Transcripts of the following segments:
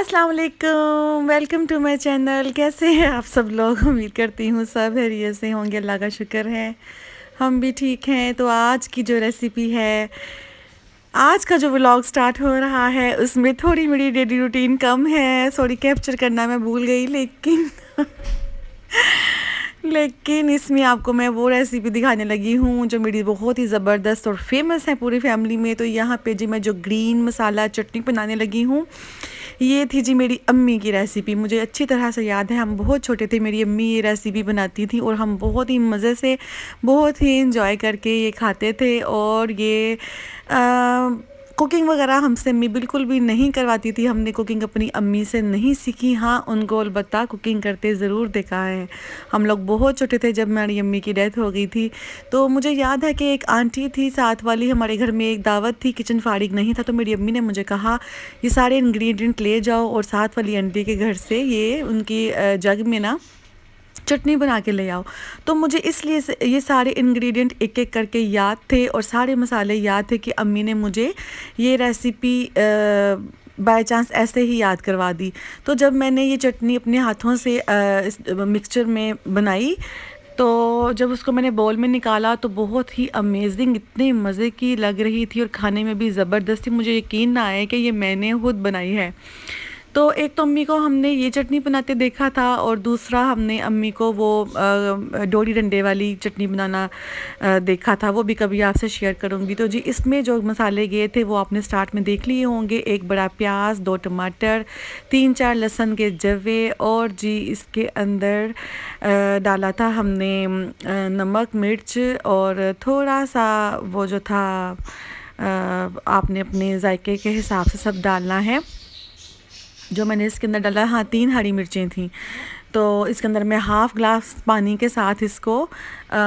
अस्सलाम वालेकुम, welcome to my channel. कैसे हैं आप सब लोग? उम्मीद करती हूँ सब खैरियत से होंगे, अल्लाह का शुक्र है हम भी ठीक हैं। तो आज की जो रेसिपी है, आज का जो व्लॉग स्टार्ट हो रहा है उसमें थोड़ी मेरी डेली रूटीन कम है, सॉरी कैप्चर करना मैं भूल गई, लेकिन इसमें आपको मैं वो रेसिपी दिखाने लगी हूँ जो मेरी बहुत ही ज़बरदस्त और फेमस है पूरी फैमिली में। तो यहाँ पे जी मैं जो ग्रीन मसाला चटनी बनाने लगी हूँ, ये थी जी मेरी अम्मी की रेसिपी। मुझे अच्छी तरह से याद है, हम बहुत छोटे थे, मेरी अम्मी ये रेसिपी बनाती थी और हम बहुत ही मज़े से, बहुत ही इंजॉय करके ये खाते थे। और ये कुकिंग वगैरह हमसे अम्मी बिल्कुल भी नहीं करवाती थी। हमने कुकिंग अपनी अम्मी से नहीं सीखी, हाँ उनको अलबत्ता कुकिंग करते ज़रूर देखा है। हम लोग बहुत छोटे थे जब मेरी अम्मी की डेथ हो गई थी। तो मुझे याद है कि एक आंटी थी साथ वाली, हमारे घर में एक दावत थी, किचन फारिग नहीं था, तो मेरी अम्मी ने मुझे कहा ये सारे इंग्रेडिएंट ले जाओ और साथ वाली आंटी के घर से ये उनकी जग में ना चटनी बना के ले आओ। तो मुझे इसलिए ये सारे इंग्रेडिएंट एक एक करके याद थे और सारे मसाले याद थे कि अम्मी ने मुझे ये रेसिपी बाय चांस ऐसे ही याद करवा दी। तो जब मैंने ये चटनी अपने हाथों से इस मिक्सचर में बनाई, तो जब उसको मैंने बोल में निकाला तो बहुत ही अमेजिंग, इतने मज़े की लग रही थी और खाने में भी ज़बरदस्त थी। मुझे यकीन ना आए कि ये मैंने खुद बनाई है। तो एक तो अम्मी को हमने ये चटनी बनाते देखा था और दूसरा हमने अम्मी को वो डोरी डंडे वाली चटनी बनाना देखा था, वो भी कभी आपसे शेयर करूँगी। तो जी इसमें जो मसाले गए थे वो आपने स्टार्ट में देख लिए होंगे। एक बड़ा प्याज, 2 टमाटर, 3-4 लहसुन के जवे और जी इसके अंदर डाला था हमने नमक, मिर्च और थोड़ा सा वो जो था आपने अपने जायके के हिसाब से सब डालना है। जो मैंने इसके अंदर डाला, हाँ 3 हरी मिर्चें थी। तो इसके अंदर मैं हाफ़ ग्लास पानी के साथ इसको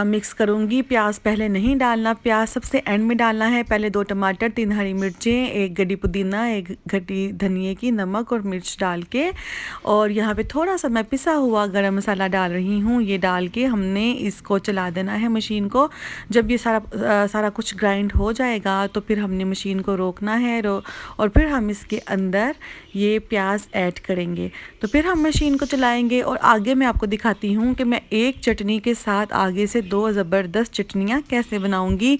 मिक्स करूँगी। प्याज पहले नहीं डालना, प्याज सबसे एंड में डालना है। पहले 2 टमाटर, 3 हरी मिर्चें, 1 गड्डी पुदीना, 1 गड्डी धनिए की, नमक और मिर्च डाल के, और यहाँ पे थोड़ा सा मैं पिसा हुआ गरम मसाला डाल रही हूँ। ये डाल के हमने इसको चला देना है मशीन को। जब ये सारा कुछ ग्राइंड हो जाएगा तो फिर हमने मशीन को रोकना है और फिर हम इसके अंदर ये प्याज ऐड करेंगे। तो फिर हम मशीन को चलाएंगे और आगे मैं आपको दिखाती हूँ कि मैं एक चटनी के साथ आगे से 2 ज़बरदस्त चटनियाँ कैसे बनाऊँगी,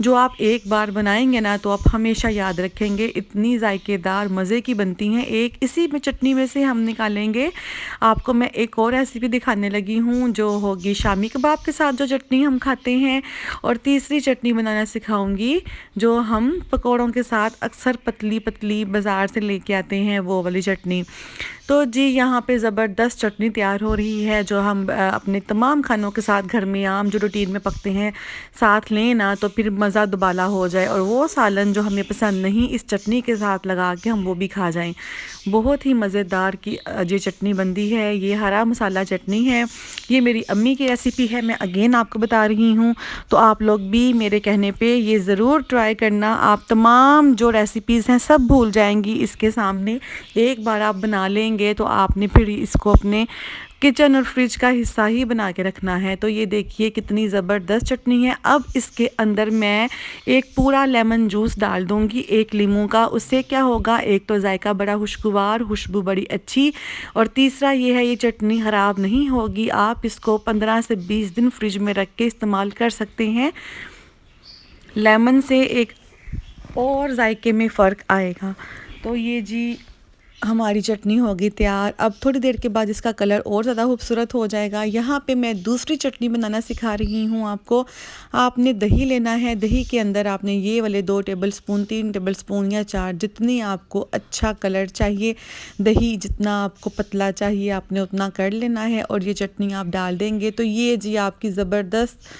जो आप एक बार बनाएंगे ना तो आप हमेशा याद रखेंगे, इतनी जायकेदार मज़े की बनती हैं। एक इसी में चटनी में से हम निकालेंगे। आपको मैं एक और रेसिपी दिखाने लगी हूँ जो होगी शामी कबाब के साथ जो चटनी हम खाते हैं, और तीसरी चटनी बनाना सिखाऊंगी जो हम पकौड़ों के साथ अक्सर पतली पतली बाज़ार से लेके आते हैं, वो वाली चटनी। तो जी यहाँ पे ज़बरदस्त चटनी तैयार हो रही है जो हम अपने तमाम खानों के साथ घर में आम जो रूटीन में पकते हैं साथ लें ना, तो फिर मज़ा दुबाला हो जाए और वो सालन जो हमें पसंद नहीं, इस चटनी के साथ लगा के हम वो भी खा जाएं। बहुत ही मज़ेदार की ये चटनी बनती है। ये हरा मसाला चटनी है, ये मेरी अम्मी की रेसिपी है, मैं अगेन आपको बता रही हूँ। तो आप लोग भी मेरे कहने पे ये ज़रूर ट्राई करना। आप तमाम जो रेसिपीज़ हैं सब भूल जाएंगी इसके सामने। एक बार आप बना लेंगे तो आपने फिर इसको अपने किचन और फ्रिज का हिस्सा ही बना के रखना है। तो ये देखिए कितनी ज़बरदस्त चटनी है। अब इसके अंदर मैं एक पूरा लेमन जूस डाल दूँगी, एक लीमू का। उससे क्या होगा, एक तो जायका बड़ा खुशगवार, खुशबू बड़ी अच्छी, और तीसरा ये है ये चटनी ख़राब नहीं होगी। आप इसको 15 से 20 दिन फ्रिज में रख के इस्तेमाल कर सकते हैं। लेमन से एक और जायके में फ़र्क आएगा। तो ये जी हमारी चटनी होगी तैयार। अब थोड़ी देर के बाद इसका कलर और ज़्यादा खूबसूरत हो जाएगा। यहाँ पे मैं दूसरी चटनी बनाना सिखा रही हूँ आपको। आपने दही लेना है, दही के अंदर आपने ये वाले 2 टेबलस्पून, 3 टेबलस्पून या 4, जितनी आपको अच्छा कलर चाहिए, दही जितना आपको पतला चाहिए आपने उतना कर लेना है, और ये चटनी आप डाल देंगे। तो ये जी आपकी ज़बरदस्त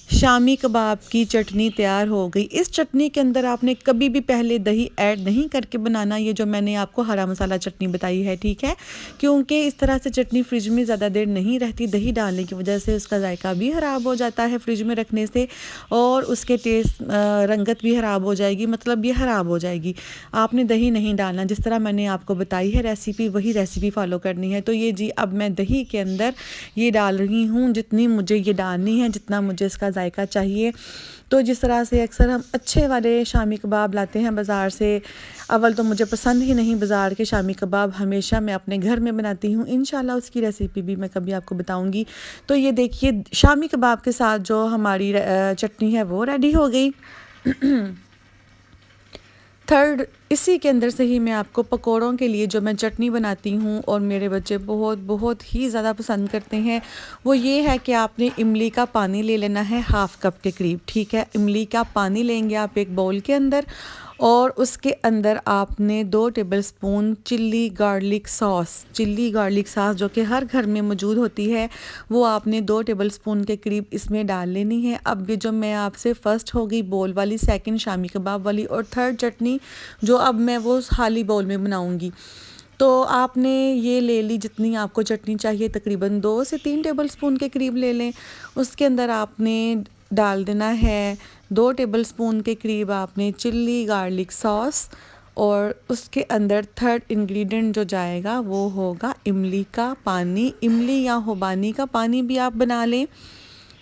शामी कबाब की चटनी तैयार हो गई। इस चटनी के अंदर आपने कभी भी पहले दही ऐड नहीं करके बनाना, ये जो मैंने आपको हरा मसाला चटनी बताई है, ठीक है, क्योंकि इस तरह से चटनी फ्रिज में ज़्यादा देर नहीं रहती। दही डालने की वजह से उसका जायका भी ख़राब हो जाता है फ्रिज में रखने से, और उसके टेस्ट रंगत भी ख़राब हो जाएगी, मतलब ये ख़राब हो जाएगी। आपने दही नहीं डालना, जिस तरह मैंने आपको बताई है रेसिपी, वही रेसिपी फॉलो करनी है। तो ये जी अब मैं दही के अंदर ये डाल रही हूँ जितनी मुझे ये डालनी है, जितना मुझे इसका जायका चाहिए। तो जिस तरह से अक्सर हम अच्छे वाले शामी कबाब लाते हैं बाज़ार से, अव्वल तो मुझे पसंद ही नहीं बाज़ार के शामी कबाब, हमेशा मैं अपने घर में बनाती हूँ। इंशाल्लाह उसकी रेसिपी भी मैं कभी आपको बताऊँगी। तो ये देखिए शामी कबाब के साथ जो हमारी चटनी है वो रेडी हो गई। थर्ड, इसी के अंदर से ही मैं आपको पकोड़ों के लिए जो मैं चटनी बनाती हूँ और मेरे बच्चे बहुत बहुत ही ज़्यादा पसंद करते हैं, वो ये है कि आपने इमली का पानी ले लेना है हाफ़ कप के करीब, ठीक है। इमली का पानी लेंगे आप एक बाउल के अंदर, और उसके अंदर आपने 2 टेबलस्पून चिल्ली गार्लिक सॉस जो कि हर घर में मौजूद होती है, वो आपने 2 टेबलस्पून के करीब इसमें डाल लेनी है। अब ये जो मैं आपसे फर्स्ट हो गई बोल वाली, सेकंड शामी कबाब वाली और थर्ड चटनी जो अब मैं वो खाली बाउल में बनाऊंगी, तो आपने ये ले ली जितनी आपको चटनी चाहिए, तकरीबन 2 से 3 टेबलस्पून के करीब ले लें। उसके अंदर आपने डाल देना है 2 टेबलस्पून के करीब आपने चिल्ली गार्लिक सॉस, और उसके अंदर थर्ड इंग्रेडिएंट जो जाएगा वो होगा इमली का पानी। इमली या खुबानी का पानी भी आप बना लें,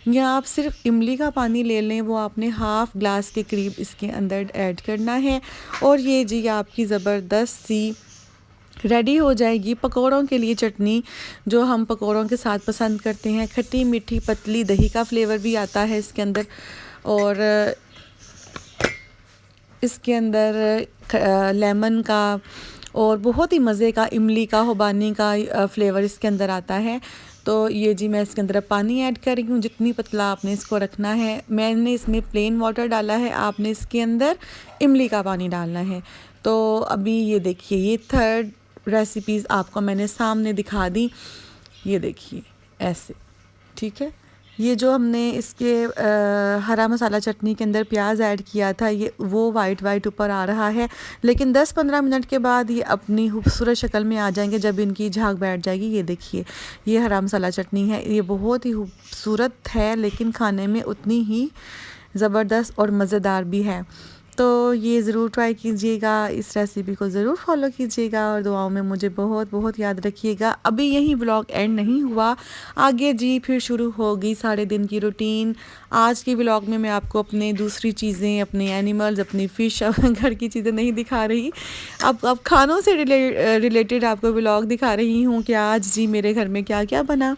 या आप सिर्फ इमली का पानी ले लें, वो आपने हाफ़ ग्लास के करीब इसके अंदर ऐड करना है। और ये जी आपकी ज़बरदस्त सी रेडी हो जाएगी पकोड़ों के लिए चटनी, जो हम पकोड़ों के साथ पसंद करते हैं। खट्टी मीठी पतली, दही का फ्लेवर भी आता है इसके अंदर, और इसके अंदर लेमन का और बहुत ही मज़े का इमली का खुबानी का फ्लेवर इसके अंदर आता है। तो ये जी मैं इसके अंदर पानी ऐड कर रही हूँ, जितनी पतला आपने इसको रखना है। मैंने इसमें प्लेन वाटर डाला है, आपने इसके अंदर इमली का पानी डालना है। तो अभी ये देखिए ये थर्ड रेसिपीज़ आपको मैंने सामने दिखा दी, ये देखिए ऐसे, ठीक है। ये जो हमने इसके हरा मसाला चटनी के अंदर प्याज ऐड किया था, ये वो वाइट ऊपर आ रहा है, लेकिन 10-15 मिनट के बाद ये अपनी खूबसूरत शक्ल में आ जाएंगे जब इनकी झाग बैठ जाएगी। ये देखिए ये हरा मसाला चटनी है, ये बहुत ही खूबसूरत है लेकिन खाने में उतनी ही ज़बरदस्त और मज़ेदार भी है। तो ये ज़रूर ट्राई कीजिएगा, इस रेसिपी को ज़रूर फॉलो कीजिएगा और दुआओं में मुझे बहुत बहुत याद रखिएगा। अभी यही व्लॉग एंड नहीं हुआ, आगे जी फिर शुरू होगी सारे दिन की रूटीन। आज की व्लॉग में मैं आपको अपने दूसरी चीज़ें, अपने एनिमल्स, अपनी फ़िश, घर की चीज़ें नहीं दिखा रही। अब खानों से रिलेटेड आपको व्लॉग दिखा रही हूँ कि आज जी मेरे घर में क्या क्या बना।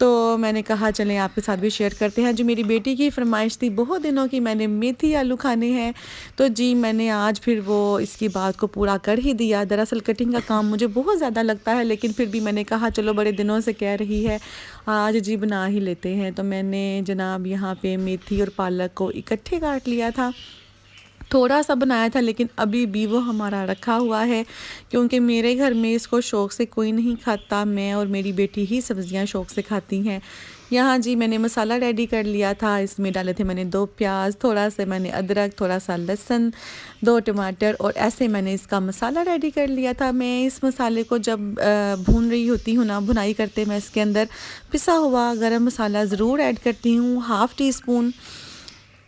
तो मैंने कहा चलें आपके साथ भी शेयर करते हैं। जो मेरी बेटी की फरमाइश थी बहुत दिनों की, मैंने मेथी आलू खाने हैं, तो जी मैंने आज फिर वो इसकी बात को पूरा कर ही दिया। दरअसल कटिंग का काम मुझे बहुत ज़्यादा लगता है, लेकिन फिर भी मैंने कहा चलो बड़े दिनों से कह रही है आज जी बना ही लेते हैं। तो मैंने जनाब यहाँ पे मेथी और पालक को इकट्ठे काट लिया था, थोड़ा सा बनाया था, लेकिन अभी भी वो हमारा रखा हुआ है क्योंकि मेरे घर में इसको शौक़ से कोई नहीं खाता, मैं और मेरी बेटी ही सब्ज़ियां शौक़ से खाती हैं। यहाँ जी मैंने मसाला रेडी कर लिया था, इसमें डाले थे मैंने 2 प्याज, थोड़ा सा मैंने अदरक, थोड़ा सा लहसुन, 2 टमाटर, और ऐसे मैंने इसका मसाला रेडी कर लिया था। मैं इस मसाले को जब भून रही होती हूँ ना, भुनाई करते मैं इसके अंदर पिसा हुआ गरम मसाला ज़रूर ऐड करती हूँ, हाफ़ टी स्पून,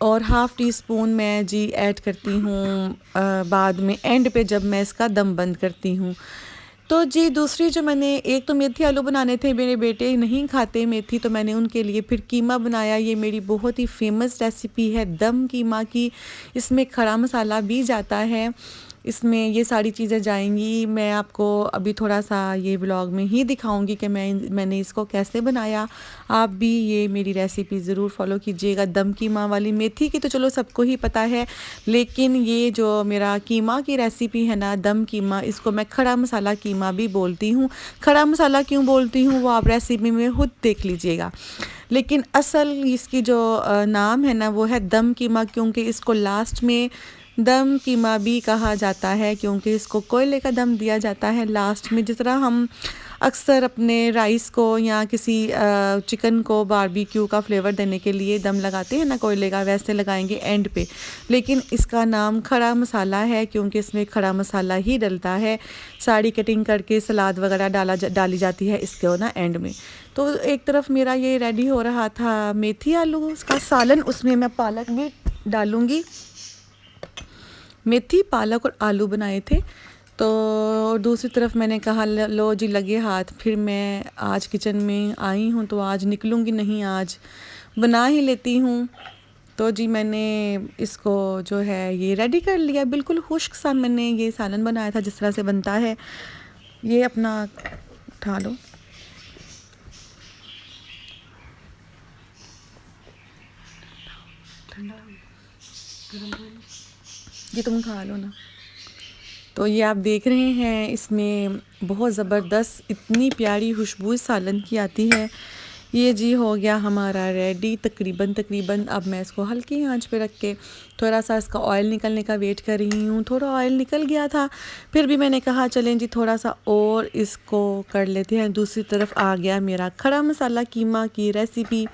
और हाफ़ टी स्पून मैं जी ऐड करती हूँ बाद में एंड पे जब मैं इसका दम बंद करती हूँ। तो जी दूसरी जो मैंने, एक तो मेथी आलू बनाने थे, मेरे बेटे नहीं खाते मेथी, तो मैंने उनके लिए फिर कीमा बनाया। ये मेरी बहुत ही फेमस रेसिपी है दम कीमा की, इसमें खड़ा मसाला भी जाता है, इसमें ये सारी चीज़ें जाएंगी। मैं आपको अभी थोड़ा सा ये व्लॉग में ही दिखाऊंगी कि मैंने इसको कैसे बनाया। आप भी ये मेरी रेसिपी ज़रूर फॉलो कीजिएगा। दम कीमा वाली, मेथी की तो चलो सबको ही पता है, लेकिन ये जो मेरा कीमा की रेसिपी है ना, दम कीमा, इसको मैं खड़ा मसाला कीमा भी बोलती हूँ। खड़ा मसाला क्यों बोलती हूँ वो आप रेसिपी में खुद देख लीजिएगा, लेकिन असल इसकी जो नाम है ना वो है दम कीमा, क्योंकि इसको लास्ट में दम कीमा भी कहा जाता है क्योंकि इसको कोयले का दम दिया जाता है लास्ट में। जिस तरह हम अक्सर अपने राइस को या किसी चिकन को बारबेक्यू का फ्लेवर देने के लिए दम लगाते हैं ना कोयले का, वैसे लगाएंगे एंड पे, लेकिन इसका नाम खड़ा मसाला है क्योंकि इसमें खड़ा मसाला ही डलता है। सारी कटिंग करके सलाद वगैरह डाली जाती है इसको ना एंड में। तो एक तरफ मेरा ये रेडी हो रहा था मेथी आलू उसका सालन, उसमें मैं पालक भी डालूँगी। मेथी, पालक और आलू बनाए थे। तो दूसरी तरफ मैंने कहा लो जी लगे हाथ, फिर मैं आज किचन में आई हूँ तो आज निकलूँगी नहीं, आज बना ही लेती हूँ। तो जी मैंने इसको जो है ये रेडी कर लिया, बिल्कुल खुश्क सा मैंने ये सालन बनाया था जिस तरह से बनता है। ये अपना उठा लो, ये तुम खा लो ना। तो ये आप देख रहे हैं, इसमें बहुत ज़बरदस्त इतनी प्यारी खुशबू इस सालन की आती है। ये जी हो गया हमारा रेडी तकरीबन। अब मैं इसको हल्की आंच पे रख के थोड़ा सा इसका ऑयल निकलने का वेट कर रही हूँ। थोड़ा ऑयल निकल गया था, फिर भी मैंने कहा चलें जी थोड़ा सा और इसको कर लेते हैं। दूसरी तरफ आ गया मेरा खड़ा मसाला कीमा की रेसिपी।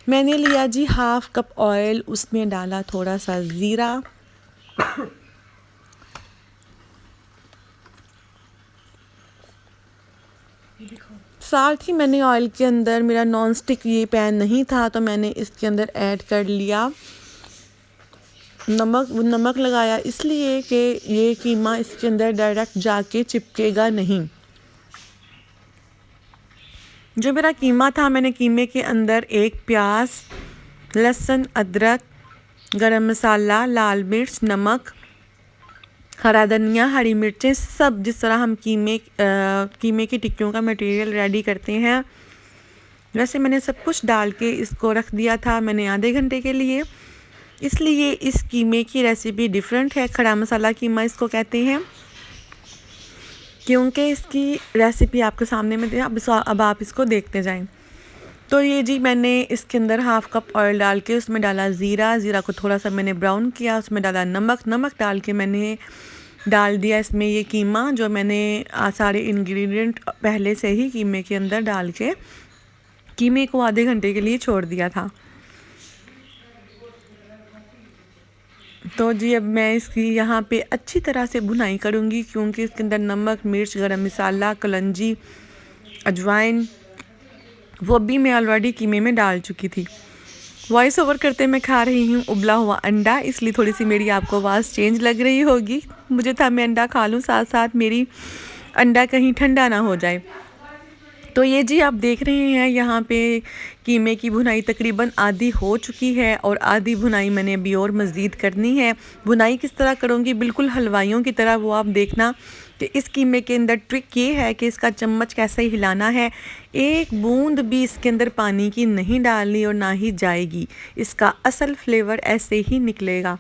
मैंने लिया जी हाफ़ कप ऑयल, उसमें डाला थोड़ा सा ज़ीरा, साथ ही मैंने ऑयल के अंदर, मेरा नॉन स्टिक ये पैन नहीं था तो मैंने इसके अंदर ऐड कर लिया नमक लगाया इसलिए कि ये कीमा इसके अंदर डायरेक्ट जाके चिपकेगा नहीं। जो मेरा कीमा था, मैंने कीमे के अंदर एक प्याज, लहसुन, अदरक, गरम मसाला, लाल मिर्च, नमक, हरा धनिया, हरी मिर्चें, सब जिस तरह हम कीमे की टिक्कियों का मटेरियल रेडी करते हैं वैसे मैंने सब कुछ डाल के इसको रख दिया था मैंने आधे घंटे के लिए। इसलिए इस कीमे की रेसिपी डिफरेंट है, खड़ा मसाला कीमा इसको कहते हैं, क्योंकि इसकी रेसिपी आपके सामने में अब आप इसको देखते जाएं। तो ये जी मैंने इसके अंदर हाफ़ कप ऑयल डाल के उसमें डाला ज़ीरा को थोड़ा सा मैंने ब्राउन किया, उसमें डाला नमक डाल के मैंने डाल दिया इसमें ये कीमा, जो मैंने सारे इंग्रेडिएंट पहले से ही कीमे के अंदर डाल के कीमे को आधे घंटे के लिए छोड़ दिया था। तो जी अब मैं इसकी यहाँ पे अच्छी तरह से भुनाई करूँगी, क्योंकि इसके अंदर नमक, मिर्च, गरम मसाला, कलंजी, अजवाइन वो भी मैं ऑलरेडी कीमे में डाल चुकी थी। वॉइस ओवर करते मैं खा रही हूँ उबला हुआ अंडा, इसलिए थोड़ी सी मेरी आपको आवाज़ चेंज लग रही होगी। मुझे था मैं अंडा खा लूँ, साथ साथ मेरी अंडा कहीं ठंडा ना हो जाए। तो ये जी आप देख रहे हैं यहाँ पे कीमे की भुनाई तकरीबन आधी हो चुकी है और आधी भुनाई मैंने अभी और मज़ीद करनी है। भुनाई किस तरह करूँगी, बिल्कुल हलवाइयों की तरह, वो आप देखना कि इस कीमे के अंदर ट्रिक ये है कि इसका चम्मच कैसे ही हिलाना है। एक बूंद भी इसके अंदर पानी की नहीं डालनी और ना ही जाएगी, इसका असल फ्लेवर ऐसे ही निकलेगा।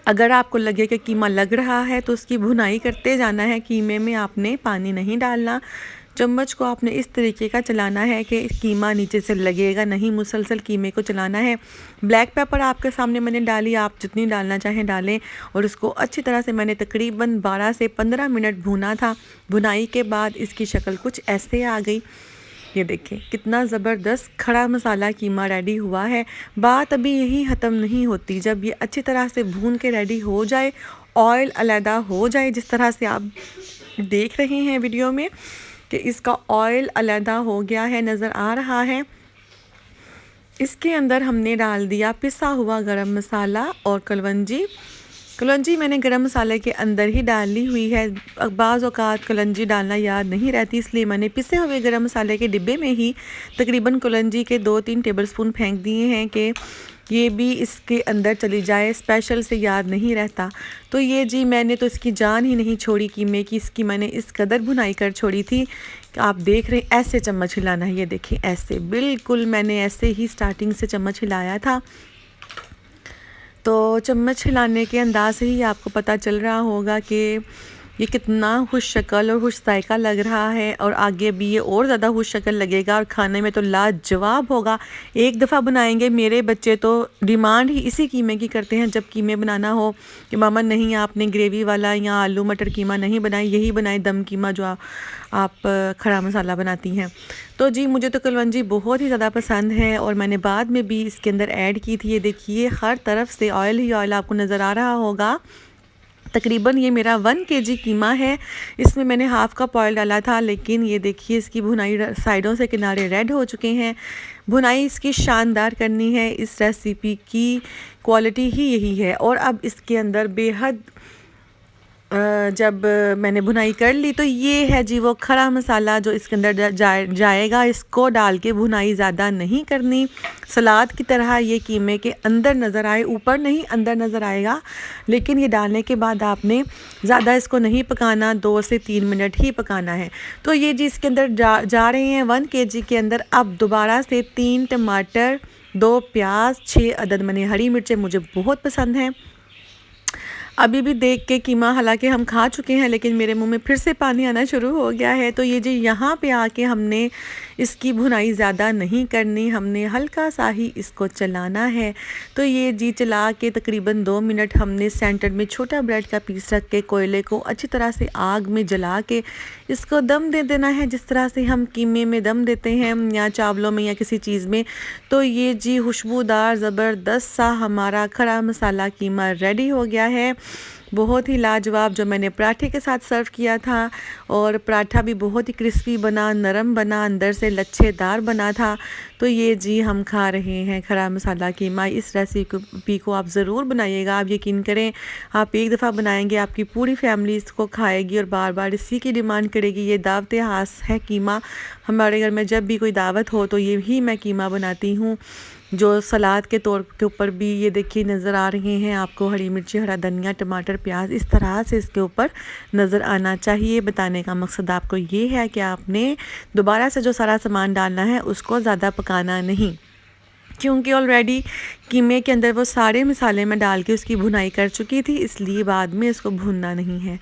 अगर आपको लगे कि कीमा लग रहा है तो उसकी भुनाई करते जाना है, कीमे में आपने पानी नहीं डालना। चम्मच को आपने इस तरीके का चलाना है कि कीमा नीचे से लगेगा नहीं, मुसलसल कीमे को चलाना है। ब्लैक पेपर आपके सामने मैंने डाली, आप जितनी डालना चाहें डालें, और उसको अच्छी तरह से मैंने तकरीबन 12 से 15 मिनट भुना था। भुनाई के बाद इसकी शक्ल कुछ ऐसे आ गई। ये देखें कितना ज़बरदस्त खड़ा मसाला कीमा रेडी हुआ है। बात अभी यही ख़त्म नहीं होती, जब ये अच्छी तरह से भून के रेडी हो जाए, ऑयल अलहदा हो जाए, जिस तरह से आप देख रहे हैं वीडियो में कि इसका ऑयल अलहदा हो गया है, नज़र आ रहा है। इसके अंदर हमने डाल दिया पिसा हुआ गरम मसाला और कलवंजी मैंने गरम मसाले के अंदर ही डाली हुई है। बाज़ औक़ात कलवंजी डालना याद नहीं रहती, इसलिए मैंने पिसे हुए गरम मसाले के डिब्बे में ही तकरीबन कलवंजी के 2-3 टेबलस्पून फेंक दिए हैं कि ये भी इसके अंदर चली जाए, स्पेशल से याद नहीं रहता। तो ये जी मैंने तो इसकी जान ही नहीं छोड़ी कीमे की, इसकी मैंने इस कदर भुनाई कर छोड़ी थी कि आप देख रहे हैं ऐसे चम्मच हिलाना है। ये देखें ऐसे, बिल्कुल मैंने ऐसे ही स्टार्टिंग से चम्मच हिलाया था। तो चम्मच हिलाने के अंदाज़ से ही आपको पता चल रहा होगा कि ये कितना खुश शक्ल और खुश जायका लग रहा है, और आगे भी ये और ज़्यादा खुश शक्ल लगेगा और खाने में तो लाजवाब होगा। एक दफ़ा बनाएंगे, मेरे बच्चे तो डिमांड ही इसी कीमे की करते हैं जब कीमे बनाना हो कि मामा नहीं आपने ग्रेवी वाला या आलू मटर कीमा नहीं बनाए, यही बनाए दम कीमा जो आप खड़ा मसाला बनाती हैं। तो जी मुझे तो कलवंजी बहुत ही ज़्यादा पसंद है और मैंने बाद में भी इसके अंदर ऐड की थी। ये देखिए हर तरफ से ऑयल ही ऑयल आपको नज़र आ रहा होगा। तकरीबन ये मेरा 1 kg कीमा है, इसमें मैंने हाफ़ कप ऑयल डाला था, लेकिन ये देखिए इसकी भुनाई साइडों से किनारे रेड हो चुके हैं। भुनाई इसकी शानदार करनी है, इस रेसिपी की क्वालिटी ही यही है। और अब इसके अंदर बेहद जब मैंने भुनाई कर ली तो ये है जी वो खड़ा मसाला जो इसके अंदर जाएगा। इसको डाल के भुनाई ज़्यादा नहीं करनी, सलाद की तरह ये कीमे के अंदर नज़र आए, ऊपर नहीं अंदर नज़र आएगा। लेकिन ये डालने के बाद आपने ज़्यादा इसको नहीं पकाना, 2 से 3 मिनट ही पकाना है। तो ये जी इसके अंदर जा रहे हैं 1 kg के अंदर। अब दोबारा से 3 टमाटर, 2 प्याज, 6 अदद मैंने हरी मिर्चें मुझे बहुत पसंद हैं। अभी भी देख के कीमा हालांकि हम खा चुके हैं लेकिन मेरे मुंह में फिर से पानी आना शुरू हो गया है। तो ये जी यहाँ पे आके हमने इसकी भुनाई ज़्यादा नहीं करनी, हमने हल्का सा ही इसको चलाना है। तो ये जी चला के तकरीबन 2 मिनट हमने सेंटर में छोटा ब्रेड का पीस रख के कोयले को अच्छी तरह से आग में जला के इसको दम दे देना है, जिस तरह से हम कीमे में दम देते हैं या चावलों में या किसी चीज़ में। तो ये जी खुशबूदार ज़बरदस्त सा हमारा खड़ा मसाला कीमा रेडी हो गया है, बहुत ही लाजवाब, जो मैंने पराठे के साथ सर्व किया था। और पराठा भी बहुत ही क्रिस्पी बना, नरम बना, अंदर से लच्छेदार बना था। तो ये जी हम खा रहे हैं खड़ा मसाला कीमा। इस रेसिपी को आप ज़रूर बनाइएगा, आप यकीन करें आप एक दफ़ा बनाएंगे आपकी पूरी फैमिली इसको खाएगी और बार बार इसी की डिमांड करेगी। ये दावत खास है कीमा, हमारे घर में जब भी कोई दावत हो तो ये ही मैं कीमा बनाती हूँ। जो सलाद के तौर के ऊपर भी ये देखिए नज़र आ रहे हैं आपको, हरी मिर्ची, हरा धनिया, टमाटर, प्याज इस तरह से इसके ऊपर नज़र आना चाहिए। बताने का मकसद आपको ये है कि आपने दोबारा से जो सारा सामान डालना है उसको ज़्यादा पकाना नहीं, क्योंकि ऑलरेडी कीमे के अंदर वो सारे मसाले मैं डाल के उसकी भुनाई कर चुकी थी, इसलिए बाद में इसको भूनना नहीं है।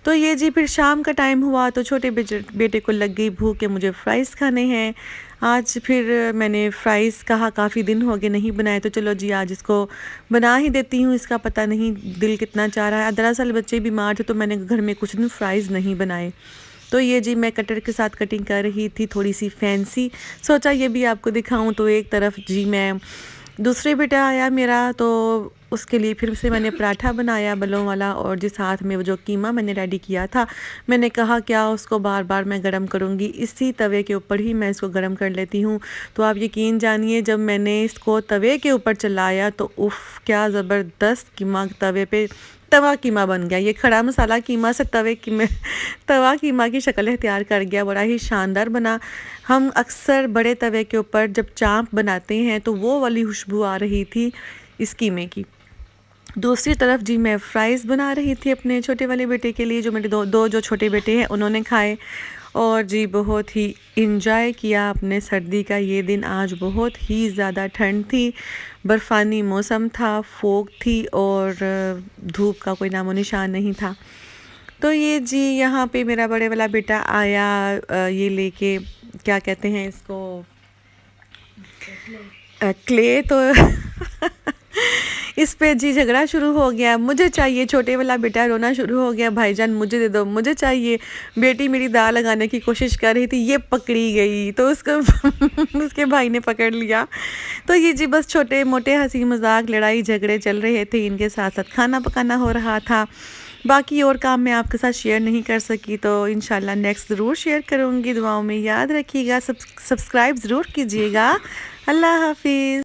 तो ये जी फिर शाम का टाइम हुआ तो छोटे बेटे को लग गई भूख कि मुझे फ़्राइज़ खाने हैं। आज फिर मैंने फ़्राइज़ कहा काफ़ी दिन हो गए नहीं बनाए, तो चलो जी आज इसको बना ही देती हूँ। इसका पता नहीं दिल कितना चाह रहा है। दरअसल बच्चे बीमार थे तो मैंने घर में कुछ दिन फ़्राइज़ नहीं बनाए। तो ये जी मैं कटर के साथ कटिंग कर रही थी, थोड़ी सी फैंसी, सोचा ये भी आपको दिखाऊं। तो एक तरफ जी मैं दूसरे बेटा आया मेरा, तो उसके लिए फिर से मैंने पराठा बनाया बलों वाला, और जिस हाथ में वो जो कीमा मैंने रेडी किया था, मैंने कहा क्या उसको बार बार मैं गरम करूँगी, इसी तवे के ऊपर ही मैं इसको गरम कर लेती हूँ। तो आप यकीन जानिए जब मैंने इसको तवे के ऊपर चलाया तो उफ़ क्या ज़बरदस्त कीमा तवे पे तवा कीमा बन गया। ये खड़ा मसाला कीमा से तवा कीमा की शक्ल इख्तियार कर गया, बड़ा ही शानदार बना। हम अक्सर बड़े तवे के ऊपर जब चाँप बनाते हैं तो वो वाली खुशबू आ रही थी इस कीमे की। दूसरी तरफ जी मैं फ़्राइज़ बना रही थी अपने छोटे वाले बेटे के लिए, जो मेरे दो जो छोटे बेटे हैं उन्होंने खाए, और जी बहुत ही इंजॉय किया अपने सर्दी का ये दिन। आज बहुत ही ज़्यादा ठंड थी, बर्फ़ानी मौसम था, फोग थी और धूप का कोई नामो निशान नहीं था। तो ये जी यहाँ पे मेरा बड़े वाला बेटा आया ये लेके, क्या कहते हैं इसको, क्ले। तो इस पे जी झगड़ा शुरू हो गया, मुझे चाहिए। छोटे वाला बेटा रोना शुरू हो गया, भाईजान मुझे दे दो, मुझे चाहिए। बेटी मेरी दाल लगाने की कोशिश कर रही थी, ये पकड़ी गई तो उसको उसके भाई ने पकड़ लिया। तो ये जी बस छोटे मोटे हंसी मजाक लड़ाई झगड़े चल रहे थे, इनके साथ साथ खाना पकाना हो रहा था। बाकी और काम मैं आपके साथ शेयर नहीं कर सकी, तो इंशाल्लाह नेक्स्ट ज़रूर शेयर करूँगी। दुआओं में याद रखिएगा, सब्सक्राइब ज़रूर कीजिएगा। अल्लाह हाफिज़।